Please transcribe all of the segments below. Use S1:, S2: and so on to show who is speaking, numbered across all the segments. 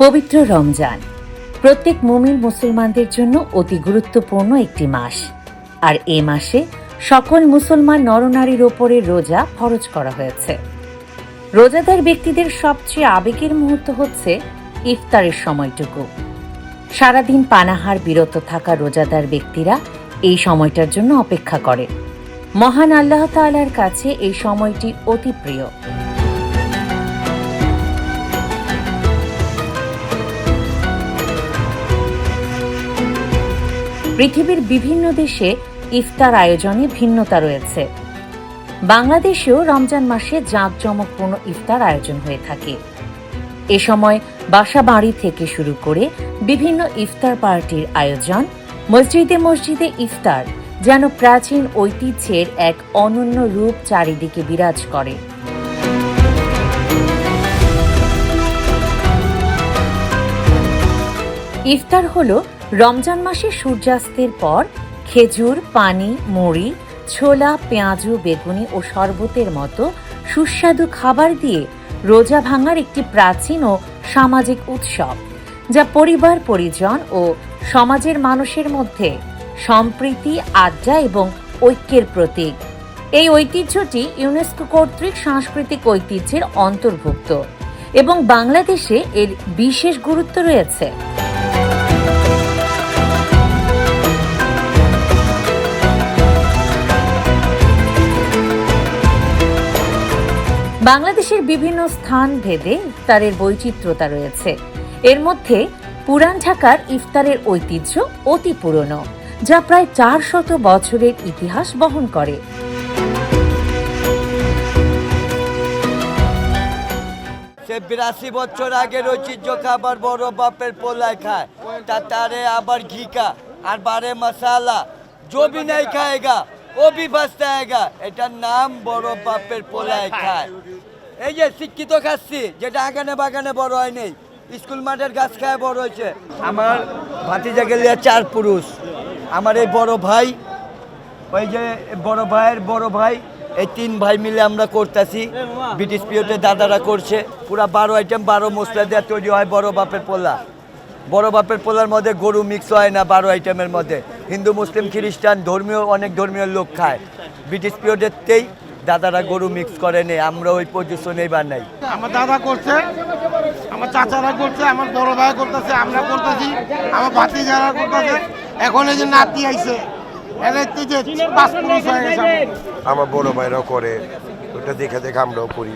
S1: পবিত্র রমজান প্রত্যেক মুমিন মুসলমানদের জন্য অতি গুরুত্বপূর্ণ একটি মাস। আর এ মাসে সকল মুসলমান নরনারীর ওপরে রোজা ফরজ করা হয়েছে। রোজাদার ব্যক্তিদের সবচেয়ে আবেগের মুহূর্ত হচ্ছে ইফতারের সময়টুকু। সারাদিন পানাহার বিরত থাকা রোজাদার ব্যক্তিরা এই সময়টার জন্য অপেক্ষা করে। মহান আল্লাহ তাআলার কাছে এই সময়টি অতি প্রিয়। পৃথিবীর বিভিন্ন দেশে ইফতার আয়োজনে ভিন্নতা রয়েছে। বাংলাদেশেও রমজান মাসে জাঁকজমকপূর্ণ ইফতার আয়োজন হয়ে থাকে। এ সময় বাসা বাড়ি থেকে শুরু করে বিভিন্ন ইফতার পার্টির আয়োজন, মসজিদে মসজিদে ইফতার যেন প্রাচীন ঐতিহ্যের এক অনন্য রূপ চারিদিকে বিরাজ করে। ইফতার হলো রমজান মাসে সূর্যাস্তের পর খেজুর, পানি, মুড়ি, ছোলা, পেঁয়াজু, বেগুনি ও শরবতের মতো সুস্বাদু খাবার দিয়ে রোজা ভাঙার একটি প্রাচীন ও সামাজিক উৎসব, যা পরিবার, পরিজন ও সমাজের মানুষের মধ্যে সম্প্রীতি, আড্ডা এবং ঐক্যের প্রতীক। এই ঐতিহ্যটি ইউনেস্কো কর্তৃক সাংস্কৃতিক ঐতিহ্যের অন্তর্ভুক্ত এবং বাংলাদেশে এর বিশেষ গুরুত্ব রয়েছে। বাংলাদেশের বিভিন্ন স্থান ভেদে ইফতারের বৈচিত্র্যতা রয়েছে। এর মধ্যে পুরান ঢাকার ইফতারের ঐতিহ্য অতি পুরনো, যা প্রায় 400 বছরের ইতিহাস বহন করে।
S2: 82 বছর আগের ঐতিহ্য খাবার বড় বাপের পোলায় খায়, তারে আবার ঘিকা আর বারে মশালা जो भी नहीं खाएगा वो भी पछताएगा। এটার নাম বড় বাপের পোলায় খায়। এই যে শিক্ষিত খাচ্ছি, যেটা আগানে বাগানে বড় হয় নেই, স্কুল মাঠের গাছ খায় বড় হয়েছে। আমার ভাতিজা গেলে 4 পুরুষ, আমার এই বড় ভাই, ওই যে বড় ভাইয়ের বড় ভাই, এই 3 ভাই মিলে আমরা করতেছি। ব্রিটিশ পিরিয়ডে দাদারা করছে। পুরা 12 আইটেম 12 মশলা দিয়ে তৈরি হয় বড় বাপের পোলা। বড় বাপের পোলার মধ্যে গরু মিক্স হয় না 12 আইটেমের মধ্যে। হিন্দু, মুসলিম, খ্রিস্টান, ধর্মীয় অনেক ধর্মীয় লোক খায়। ব্রিটিশ পিরিয়ডেরতেই দাদারা গরু মিক্স করে নেই, আমরা ওই পজিশনেই বানাই।
S3: আমার দাদা করছে, আমার চাচারা করছে, আমার বড় ভাই করতেছে, আমরা করতেছি, আমার ভাতিজারা করতেছে। এখন এই যে নাতি আইছে, এরাতে যে 5 পুরুষ হয়ে গেছে।
S4: আমার বড় ভাইরাও করে, ওটা দেখে দেখে আমরাও করি।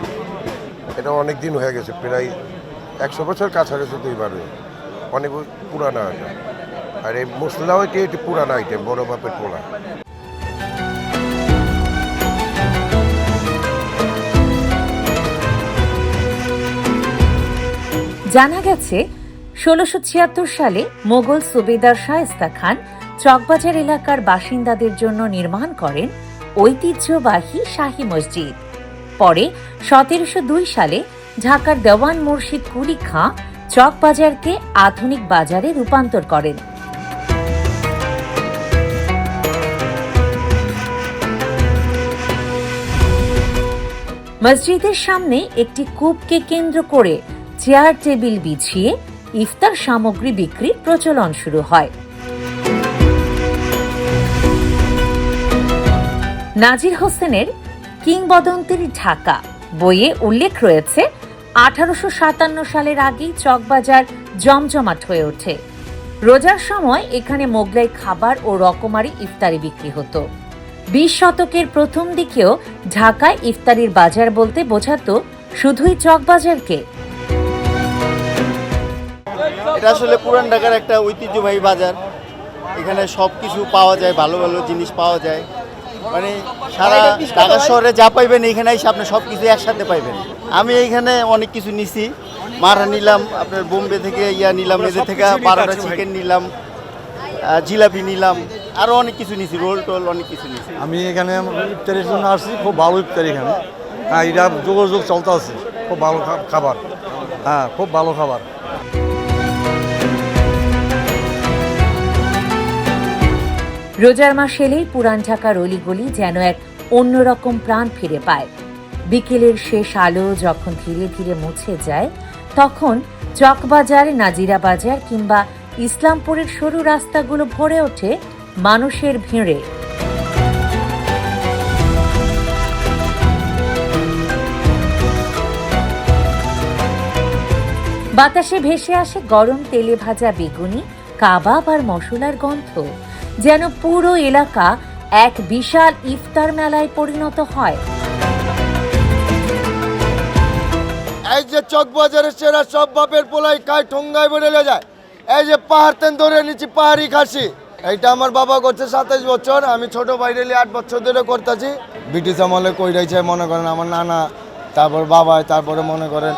S4: এটা অনেক দিন হয়ে গেছে, প্রায় 100 বছর কাছাকাছি তো এবারে, অনেক পুরানো এটা। আর এই মশলাও এটি পুরানো আইটেম, বড় বাপের পোলা।
S1: জানা গেছে 1676 সালে মোগল সুবেদার শায়েস্তা খান চকবাজার এলাকার বাসিন্দাদের জন্য নির্মাণ করেন ঐতিহ্যবাহী শাহী মসজিদ। পরে 1702 সালে ঢাকার দেওয়ান মুর্শিদ কুলি খাঁ চকবাজারকে আধুনিক বাজারে রূপান্তর করেন। মসজিদের সামনে একটি কূপকে কেন্দ্র করে চেয়ার টেবিল বিছিয়ে ইফতার সামগ্রী বিক্রির প্রচলন শুরু হয়। নাজির হোসেনের কিংবদন্তির ঢাকা বইয়ে উল্লেখ রয়েছে 1857 সালের আগেই চকবাজার জমজমাট হয়ে ওঠে। রোজার সময় এখানে মোগলাই খাবার ও রকমারি ইফতারি বিক্রি হতো। 20 শতকের প্রথম দিকেও ঢাকায় ইফতারির বাজার বলতে বোঝাতো শুধুই চকবাজারকে।
S5: এটা আসলে পুরান ঢাকার একটা ঐতিহ্যবাহী বাজার। এখানে সব কিছু পাওয়া যায়, ভালো ভালো জিনিস পাওয়া যায়। মানে সারা ঢাকা শহরে যা পাইবেন এইখানে এসে আপনি সব কিছু একসাথে পাইবেন। আমি এইখানে অনেক কিছু নিছি, মারা নিলাম, আপনার বোম্বে থেকে নিলাম, এদের থেকে 12টা চিকেন নিলাম, জিলাপি নিলাম, আরও অনেক কিছু নিছি, রোল টোল অনেক কিছু নিছি।
S6: আমি এখানে ইফতারের জন্য আসছি, খুব ভালো ইফতার এখানে। হ্যাঁ, এটা যোগাযোগ চলতে আছে, খুব ভালো খাবার। হ্যাঁ, খুব ভালো খাবার।
S1: রোজার মাস এলেই পুরান ঢাকার অলিগলি যেন এক অন্যরকম প্রাণ ফিরে পায়। বিকেলের শেষ আলো যখন ধীরে ধীরে মুছে যায়, তখন চকবাজার, নাজিরা বাজার কিংবা ইসলামপুরের সরু রাস্তাগুলো ভরে ওঠে মানুষের ভিড়ে। বাতাসে ভেসে আসে গরম তেলে ভাজা বেগুনি, কাবাব আর মশলার গন্ধ, যেন পুরো এলাকা এক বিশাল ইফতার মেলায় পরিণত হয়।
S7: এই যে চকবাজারের সেরা সব বাপের পোলাই খায় ঠোঙ্গায় বেড়ে যায়। এই যে পাহাড় তেন ধরে নিচ্ছি পাহাড়ি খাসি, এইটা আমার বাবা করছে 27 বছর, আমি ছোট বাইরে 8 বছর ধরে করতেছি। ব্রিটিশ আমলে কই রয়েছে মনে করেন আমার নানা, তারপর বাবা, তারপরে মনে করেন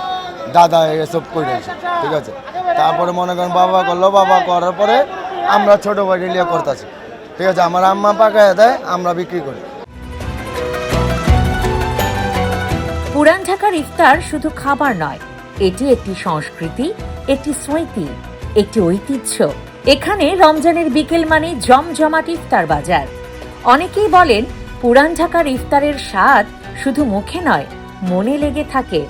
S7: দাদা, এসব কই রয়েছে, ঠিক আছে। তারপরে মনে করেন বাবা করলো, বাবা করার পরে আমরা ছোট বাইরে করতেছি, ঠিক আছে। আমার আম্মা পাকায় দেয়, আমরা বিক্রি করি।
S1: পুরান ঢাকার ইফতার শুধু খাবার নয়, এটি একটি সংস্কৃতি, একটি স্মৃতি, একটি ঐতিহ্য। এখানে রমজানের বিকেল মানে জমজমাট ইফতার বাজার। অনেকেই বলেন পুরান ঢাকার ইফতারের স্বাদ শুধু মুখে নয়, মনে লেগে থাকে।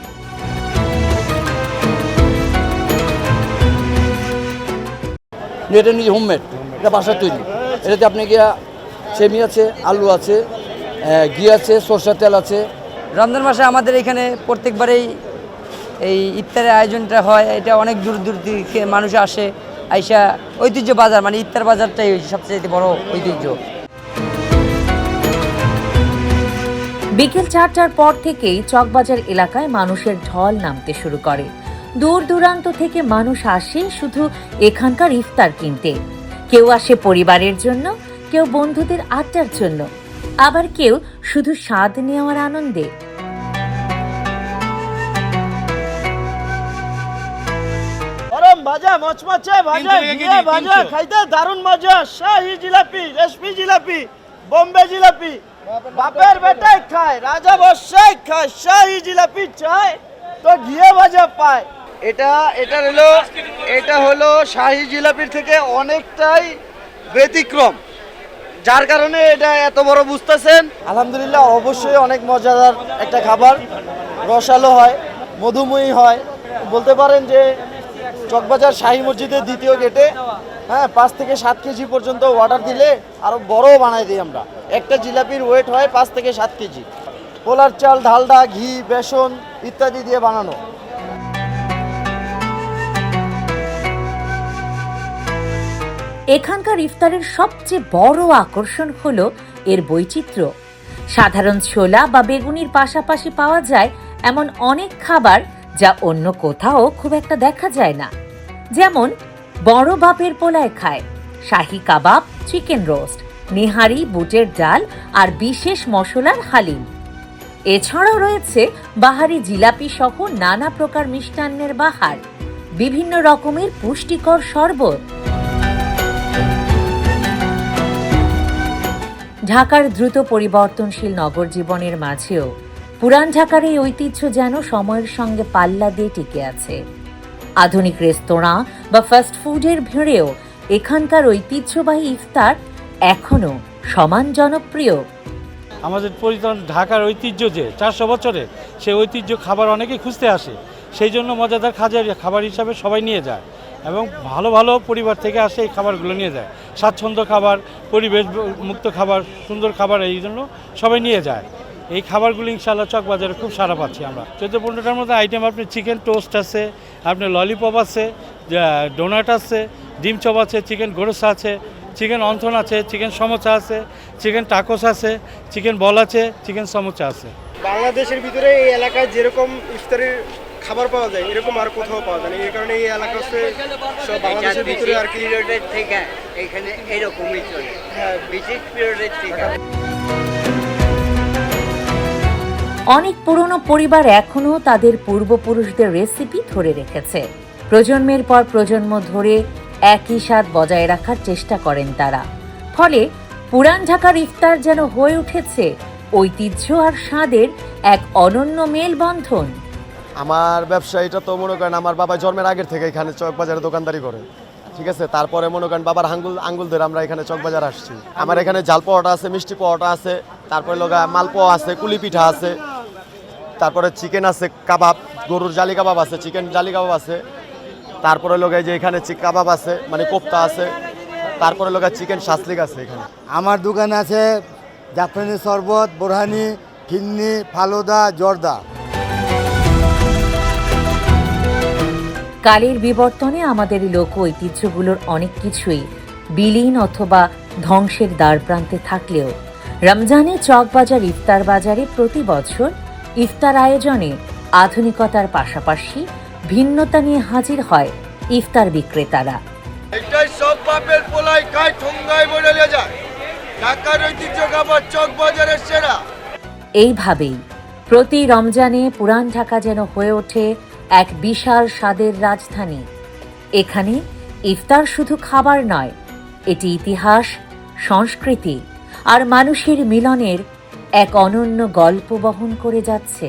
S8: এটা নিজে হোমমেড, এটা বাসার তৈরি। এটাতে আপনি গিয়া সেমি আছে, আলু আছে, ঘি আছে, সরষের তেল আছে।
S9: রমজান মাসে আমাদের এখানে প্রত্যেকবারেই এই ইফতারের আয়োজনটা হয়। এটা অনেক দূর দূর থেকে মানুষ আসে, আইসা ঐতিহ্য বাজার মানে ইফতার বাজারটাই সবচেয়ে বড় ঐতিহ্য।
S1: বিকেল 4টার পর থেকেই চকবাজার এলাকায় মানুষের ঢল নামতে শুরু করে। দূর দূরান্ত থেকে মানুষ আসে শুধু এখানকার ইফতার কিনতে। কেউ আসে পরিবারের জন্য, কেউ বন্ধুদের আড্ডার জন্য, আবার কেউ শুধু স্বাদ নেওয়ার আনন্দে।
S10: গরম ভাজা, মচমচে ভাজা, ঘিয়ে ভাজা, খাইতে দারুণ মজা। শাহী জিলাপি, রেশমি জিলাপি, বোম্বে জিলাপি, বাপের বেটাই খায়, রাজা বর্ষাই খায়। শাহী জিলাপি চায় তো ঘিয়ে ভাজা পায়। এটা হলো শাহী জিলাপির থেকে অনেকটাই ব্যতিক্রম, যার কারণে এটা এত বড় বুঝতেছেন। আলহামদুলিল্লাহ, অবশ্যই অনেক মজাদার একটা খাবার। রসালো হয়, মধুময়ী হয়। বলতে পারেন যে চকবাজার শাহী মসজিদের দ্বিতীয় গেটে 5 থেকে 7 কেজি পর্যন্ত অর্ডার দিলে আরও বড় বানাই দিই আমরা। একটা জিলাপির ওয়েট হয় 5 থেকে 7 কেজি। পোলার চাল, ঢালডা, ঘি, বেসন ইত্যাদি দিয়ে বানানো।
S1: এখানকার ইফতারের সবচেয়ে বড় আকর্ষণ হলো এর বৈচিত্র্য। সাধারণ ছোলা বা বেগুনির পাশাপাশি পাওয়া যায় এমন অনেক খাবার যা অন্য কোথাও খুব একটা দেখা যায় না। যেমন বড় বাপের পোলায় খায়, শাহী কাবাব, চিকেন রোস্ট, নেহারি, বুটের ডাল আর বিশেষ মশলার হালিম। এছাড়াও রয়েছে বাহারি জিলাপি সহ নানা প্রকার মিষ্টান্নের বাহার, বিভিন্ন রকমের পুষ্টিকর শরবত। ঢাকার দ্রুত পরিবর্তনশীল নগর জীবনের মাঝেও পুরান ঢাকার এই ঐতিহ্য যেন সময়ের সঙ্গে পাল্লা দিয়ে টিকে আছে। আধুনিক রেস্তোরাঁ বা ফাস্ট ফুডের ভিড়েও এখানকার ঐতিহ্যবাহী ইফতার এখনো সমান জনপ্রিয়।
S11: আমাদের পরিচিত ঢাকার ঐতিহ্য যে 400 বছরের, সেই ঐতিহ্য খাবার অনেকে খুঁজতে আসে। সেই জন্য মজাদার খাবার হিসাবে সবাই নিয়ে যায় এবং ভালো ভালো পরিবার থেকে আসে এই খাবারগুলো নিয়ে যায়। স্বাচ্ছন্দ্য খাবার, পরিবেশ মুক্ত খাবার, সুন্দর খাবার, এই জন্য সবাই নিয়ে যায়। এই খাবারগুলো ইনশাআল্লাহ চকবাজারে খুব সারা পাচ্ছি আমরা। 14-15টার মধ্যে আইটেম আপনি চিকেন টোস্ট আছে, আপনার ললিপপ আছে, ডোনাট আছে, ডিম চপ আছে, চিকেন গোরসা আছে, চিকেন অন্থন আছে, চিকেন সমোসা আছে, চিকেন টাকোস আছে, চিকেন বল আছে, চিকেন সমোসা আছে।
S10: বাংলাদেশের ভিতরে এই এলাকায় যেরকম ইফতারের খাবার পাওয়া যায় এরকম আর কোথাও পাওয়া যায় না। এই কারণে এই এলাকা হচ্ছে সব বাংলাদেশের ভিতরে আর কি
S9: থেকে এখানে এরকমই চলে। হ্যাঁ, ব্রিটিশ পিরিয়ডের থেকে।
S1: অনেক পুরনো পরিবার এখনো তাদের পূর্বপুরুষদের রেসিপি ধরে রেখেছে। প্রজন্মের পর প্রজন্ম ধরে একই স্বাদ বজায় রাখার চেষ্টা করেন তারা। ফলে পুরান ঢাকার ইফতার যেন হয়ে উঠেছে ঐতিহ্য আর স্বাদের এক অনন্য মেলবন্ধন।
S7: আমার ব্যবসায়ীটা তো মনে করেন আমার বাবা জন্মের আগের থেকে এখানে চকবাজারে দোকানদারি করে, ঠিক আছে। তারপরে মনে করেন বাবার আঙ্গুল ধরে আমরা এখানে চকবাজার আসছি। আমার এখানে জাল পাওয়াটা আছে, মিষ্টি পাওয়াটা আছে, তারপরে মালপোয়া আছে, কুলি পিঠা আছে,
S5: তারপরে চিকেন আছে, কাবাব, গরুর জালি কাবাব আছে, চিকেন জালি কাবাব আছে, তারপরে লোক এই যে এখানে কাবাব আছে, মানে কোপ্তা আছে, তারপরে লোক চিকেন শাসলিক আছে এখানে।
S7: আমার দোকানে আছে জাফরানি শরবত, বোরহানি, ফিন্নি, ফালুদা, জর্দা।
S1: কালের বিবর্তনে আমাদের লোক ঐতিহ্যগুলোর অনেক কিছুই বিলীন অথবা ধ্বংসের দ্বারপ্রান্তে থাকলেও রমজানে চকবাজার ইফতার বাজারে প্রতি বছর ইফতার আয়োজনে আধুনিকতার পাশাপাশি ভিন্নতা নিয়ে হাজির হয় ইফতার বিক্রেতারা।
S7: এটাই সব বাপের পোলাই খায় ঠোঙ্গায় বলে যায়, ঢাকার ঐতিহ্য খাবার চকবাজারের সেরা।
S1: এইভাবেই প্রতি রমজানে পুরান ঢাকা যেন হয়ে ওঠে এক বিশাল স্বাদের রাজধানী। এখানে ইফতার শুধু খাবার নয়, এটি ইতিহাস, সংস্কৃতি আর মানুষের মিলনের এক অনন্য গল্প বহন করে যাচ্ছে।